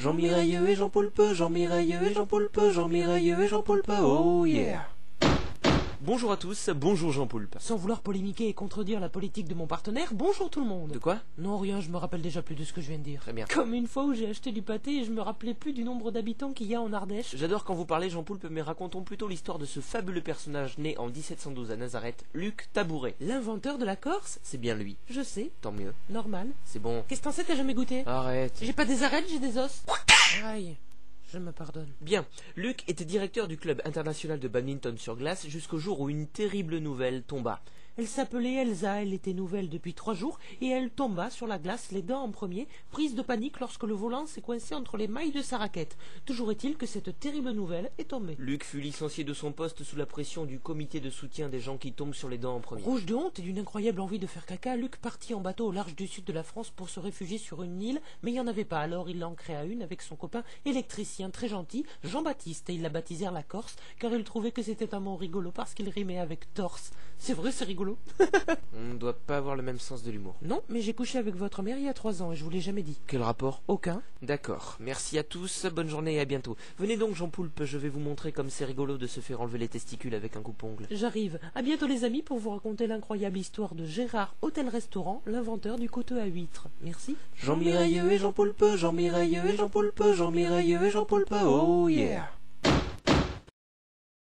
Jean Mirailleux et Jean Poulpe, Jean Mirailleux et Jean Poulpe, Jean Mirailleux et Jean Poulpe, oh yeah. Bonjour à tous, bonjour Jean Poulpe. Sans vouloir polémiquer et contredire la politique de mon partenaire, bonjour tout le monde. De quoi? Non, rien, je me rappelle déjà plus de ce que je viens de dire. Très bien. Comme une fois où j'ai acheté du pâté et je me rappelais plus du nombre d'habitants qu'il y a en Ardèche. J'adore quand vous parlez Jean Poulpe, mais racontons plutôt l'histoire de ce fabuleux personnage né en 1712 à Nazareth, Luc Tabouret. L'inventeur de la Corse? C'est bien lui. Je sais, Tant mieux. normal. C'est bon. Qu'est-ce que t'en sais, t'as jamais goûté? Arrête. J'ai pas des arêtes, j'ai des os. Aïe, je me pardonne. Bien, Luc était directeur du club international de badminton sur glace jusqu'au jour où une terrible nouvelle tomba. Elle s'appelait Elsa, elle était nouvelle depuis 3 jours et elle tomba sur la glace, les dents en premier, prise de panique lorsque le volant s'est coincé entre les mailles de sa raquette. Toujours est-il que cette terrible nouvelle est tombée. Luc fut licencié de son poste sous la pression du comité de soutien des gens qui tombent sur les dents en premier. Rouge de honte et d'une incroyable envie de faire caca, Luc partit en bateau au large du sud de la France pour se réfugier sur une île, mais il n'y en avait pas, alors il en créa une avec son copain électricien très gentil, Jean-Baptiste, et ils la baptisèrent la Corse, car ils trouvaient que c'était un mot rigolo parce qu'il rimait avec torse. C'est vrai, c'est rigolo. On ne doit pas avoir le même sens de l'humour. Non, mais j'ai couché avec votre mère il y a 3 ans et je vous l'ai jamais dit. Quel rapport? Aucun. D'accord, merci à tous, bonne journée et à bientôt. Venez donc Jean Poulpe, je vais vous montrer comme c'est rigolo de se faire enlever les testicules avec un coupe-ongle. J'arrive. À bientôt les amis pour vous raconter l'incroyable histoire de Gérard Hôtel-Restaurant, l'inventeur du couteau à huîtres. Merci. Jean Mirailleux et Jean Poulpe, Jean Mirailleux et Jean Poulpe, Jean Mirailleux et Jean Poulpe, oh yeah.